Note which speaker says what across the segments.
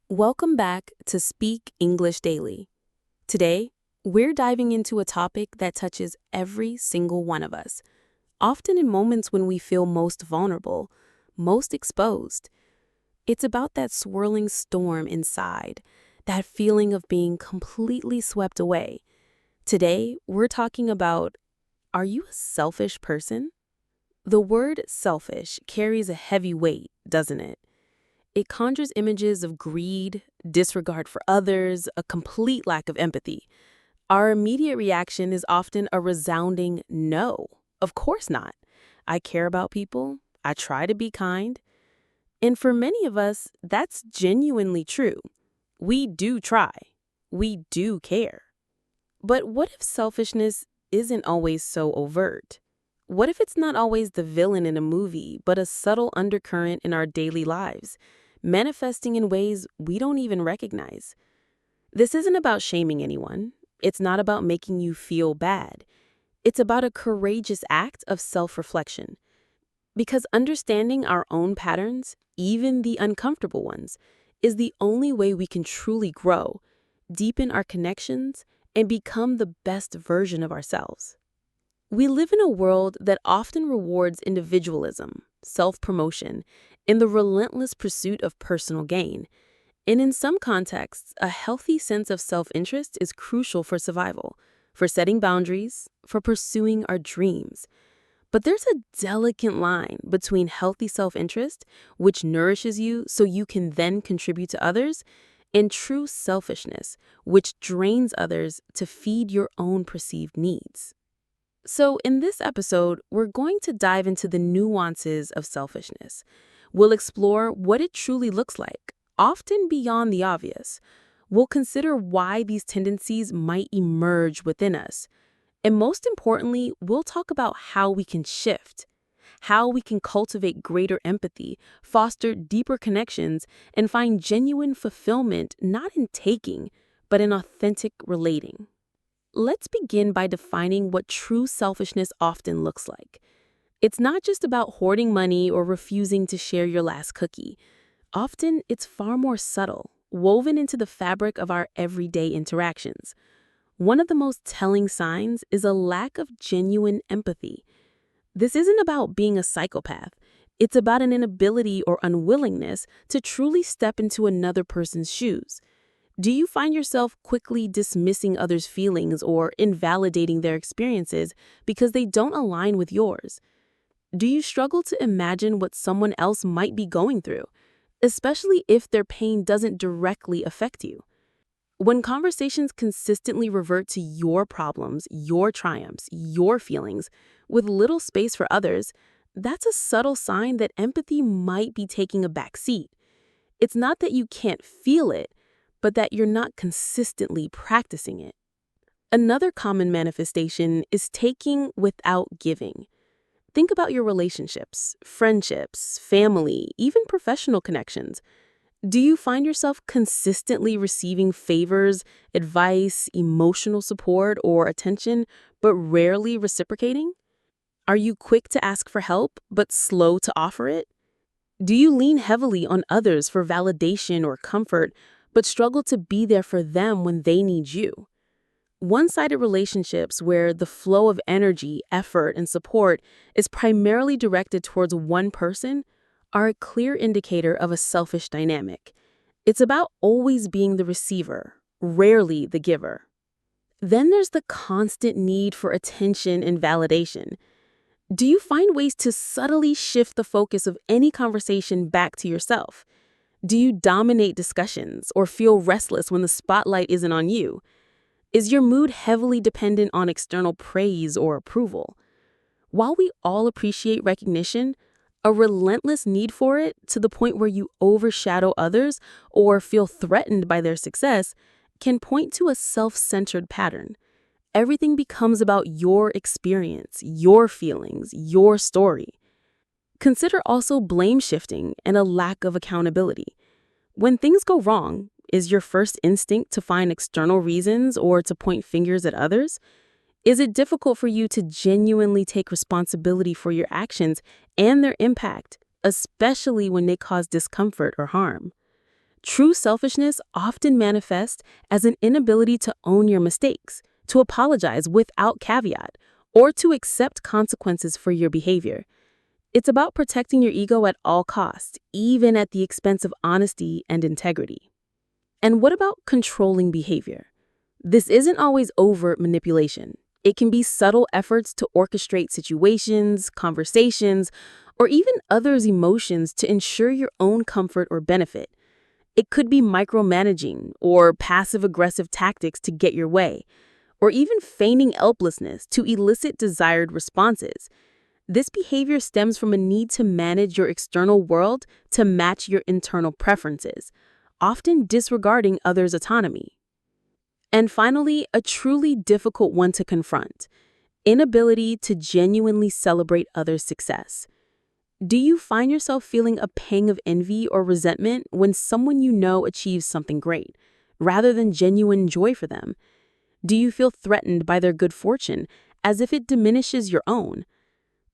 Speaker 1: Welcome back to Speak English Daily. Today, we're diving into a topic that touches every single one of us, often in moments when we feel most vulnerable, most exposed. It's about that swirling storm inside, that feeling of being completely swept away. Today, we're talking about, are you a selfish person? The word selfish carries a heavy weight, doesn't it? It conjures images of greed, disregard for others, a complete lack of empathy. Our immediate reaction is often a resounding no. Of course not. I care about people. I try to be kind. And for many of us, that's genuinely true. We do try. We do care. But what if selfishness isn't always so overt? What if it's not always the villain in a movie, but a subtle undercurrent in our daily lives, manifesting in ways we don't even recognize? This isn't about shaming anyone. It's not about making you feel bad. It's about a courageous act of self-reflection. Because understanding our own patterns, even the uncomfortable ones, is the only way we can truly grow, deepen our connections, and become the best version of ourselves. We live in a world that often rewards individualism, self-promotion, and the relentless pursuit of personal gain. And in some contexts, a healthy sense of self-interest is crucial for survival, for setting boundaries, for pursuing our dreams. But there's a delicate line between healthy self-interest, which nourishes you so you can then contribute to others, and true selfishness, which drains others to feed your own perceived needs. So, in this episode, we're going to dive into the nuances of selfishness. We'll explore what it truly looks like, often beyond the obvious. We'll consider why these tendencies might emerge within us. And most importantly, we'll talk about how we can shift, how we can cultivate greater empathy, foster deeper connections, and find genuine fulfillment not in taking, but in authentic relating. Let's begin by defining what true selfishness often looks like. It's not just about hoarding money or refusing to share your last cookie. Often, it's far more subtle, woven into the fabric of our everyday interactions. One of the most telling signs is a lack of genuine empathy. This isn't about being a psychopath. It's about an inability or unwillingness to truly step into another person's shoes. Do you find yourself quickly dismissing others' feelings or invalidating their experiences because they don't align with yours? Do you struggle to imagine what someone else might be going through, especially if their pain doesn't directly affect you? When conversations consistently revert to your problems, your triumphs, your feelings, with little space for others, that's a subtle sign that empathy might be taking a back seat. It's not that you can't feel it, but that you're not consistently practicing it. Another common manifestation is taking without giving. Think about your relationships, friendships, family, even professional connections. Do you find yourself consistently receiving favors, advice, emotional support, or attention, but rarely reciprocating? Are you quick to ask for help, but slow to offer it? Do you lean heavily on others for validation or comfort, but struggle to be there for them when they need you? One-sided relationships where the flow of energy, effort, and support is primarily directed towards one person are a clear indicator of a selfish dynamic. It's about always being the receiver, rarely the giver. Then there's the constant need for attention and validation. Do you find ways to subtly shift the focus of any conversation back to yourself? Do you dominate discussions or feel restless when the spotlight isn't on you? Is your mood heavily dependent on external praise or approval? While we all appreciate recognition, a relentless need for it to the point where you overshadow others or feel threatened by their success can point to a self-centered pattern. Everything becomes about your experience, your feelings, your story. Consider also blame shifting and a lack of accountability. When things go wrong, is your first instinct to find external reasons or to point fingers at others? Is it difficult for you to genuinely take responsibility for your actions and their impact, especially when they cause discomfort or harm? True selfishness often manifests as an inability to own your mistakes, to apologize without caveat, or to accept consequences for your behavior. It's about protecting your ego at all costs, even at the expense of honesty and integrity. And what about controlling behavior? This isn't always overt manipulation. It can be subtle efforts to orchestrate situations, conversations, or even others' emotions to ensure your own comfort or benefit. It could be micromanaging or passive-aggressive tactics to get your way, or even feigning helplessness to elicit desired responses. This behavior stems from a need to manage your external world to match your internal preferences, often disregarding others' autonomy. And finally, a truly difficult one to confront: inability to genuinely celebrate others' success. Do you find yourself feeling a pang of envy or resentment when someone you know achieves something great, rather than genuine joy for them? Do you feel threatened by their good fortune, as if it diminishes your own?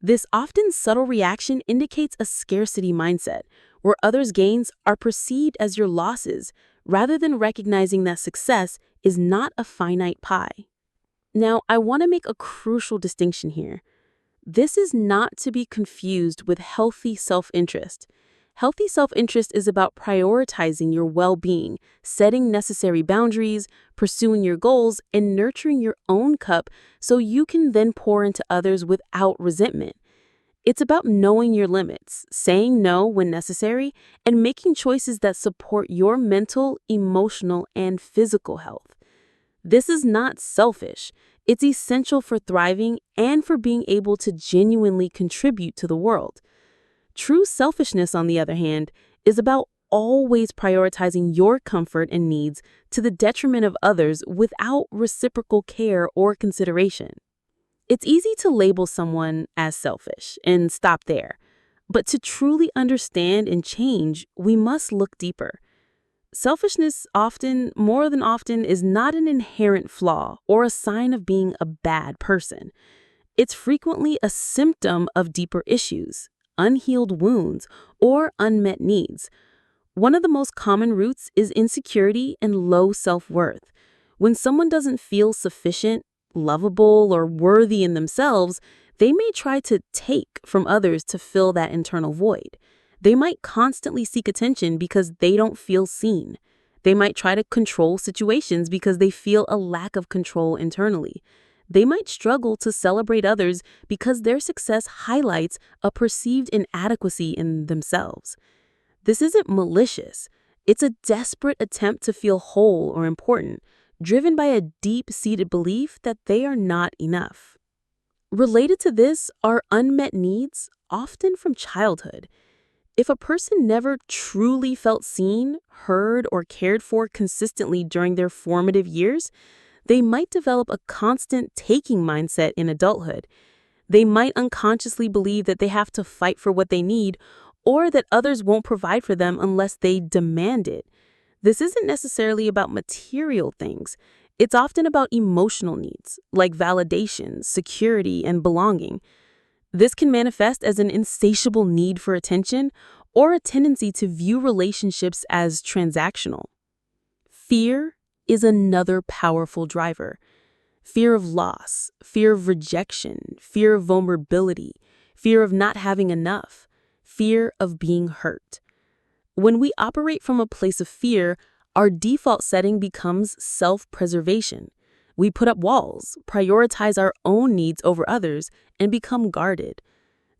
Speaker 1: This often subtle reaction indicates a scarcity mindset, where others' gains are perceived as your losses, rather than recognizing that success is not a finite pie. Now, I want to make a crucial distinction here. This is not to be confused with healthy self-interest. Healthy self-interest is about prioritizing your well-being, setting necessary boundaries, pursuing your goals, and nurturing your own cup so you can then pour into others without resentment. It's about knowing your limits, saying no when necessary, and making choices that support your mental, emotional, and physical health. This is not selfish. It's essential for thriving and for being able to genuinely contribute to the world. True selfishness, on the other hand, is about always prioritizing your comfort and needs to the detriment of others without reciprocal care or consideration. It's easy to label someone as selfish and stop there, but to truly understand and change, we must look deeper. Selfishness more than often, is not an inherent flaw or a sign of being a bad person. It's frequently a symptom of deeper issues, unhealed wounds, or unmet needs. One of the most common roots is insecurity and low self-worth. When someone doesn't feel sufficient, lovable, or worthy in themselves, they may try to take from others to fill that internal void. They might constantly seek attention because they don't feel seen. They might try to control situations because they feel a lack of control internally. They might struggle to celebrate others because their success highlights a perceived inadequacy in themselves. This isn't malicious. It's a desperate attempt to feel whole or important, driven by a deep-seated belief that they are not enough. Related to this are unmet needs, often from childhood. If a person never truly felt seen, heard, or cared for consistently during their formative years, they might develop a constant taking mindset in adulthood. They might unconsciously believe that they have to fight for what they need, or that others won't provide for them unless they demand it. This isn't necessarily about material things. It's often about emotional needs, like validation, security, and belonging. This can manifest as an insatiable need for attention or a tendency to view relationships as transactional. Fear is another powerful driver. Fear of loss, fear of rejection, fear of vulnerability, fear of not having enough, fear of being hurt. When we operate from a place of fear, our default setting becomes self-preservation. We put up walls, prioritize our own needs over others, and become guarded.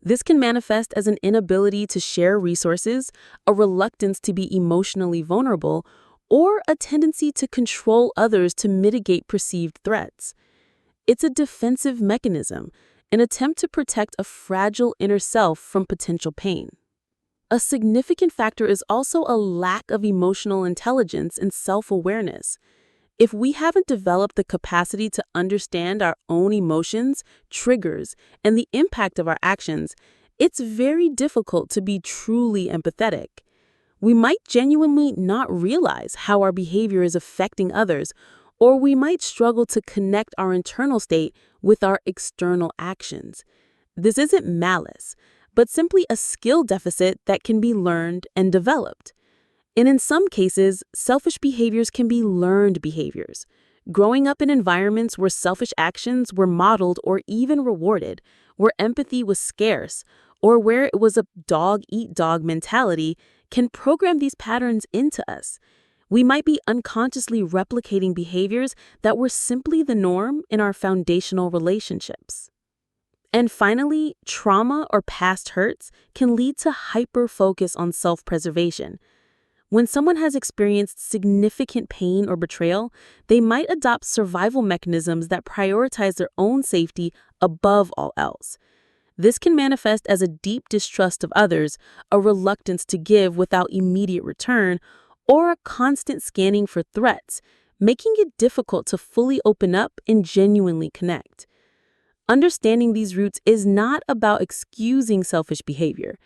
Speaker 1: This can manifest as an inability to share resources, a reluctance to be emotionally vulnerable, or a tendency to control others to mitigate perceived threats. It's a defensive mechanism, an attempt to protect a fragile inner self from potential pain. A significant factor is also a lack of emotional intelligence and self-awareness. If we haven't developed the capacity to understand our own emotions, triggers, and the impact of our actions, it's very difficult to be truly empathetic. We might genuinely not realize how our behavior is affecting others, or we might struggle to connect our internal state with our external actions. This isn't malice, but simply a skill deficit that can be learned and developed. And in some cases, selfish behaviors can be learned behaviors. Growing up in environments where selfish actions were modeled or even rewarded, where empathy was scarce, or where it was a dog-eat-dog mentality, can program these patterns into us. We might be unconsciously replicating behaviors that were simply the norm in our foundational relationships. And finally, trauma or past hurts can lead to hyper-focus on self-preservation. When someone has experienced significant pain or betrayal, they might adopt survival mechanisms that prioritize their own safety above all else. This can manifest as a deep distrust of others, a reluctance to give without immediate return, or a constant scanning for threats, making it difficult to fully open up and genuinely connect. Understanding these roots is not about excusing selfish behavior,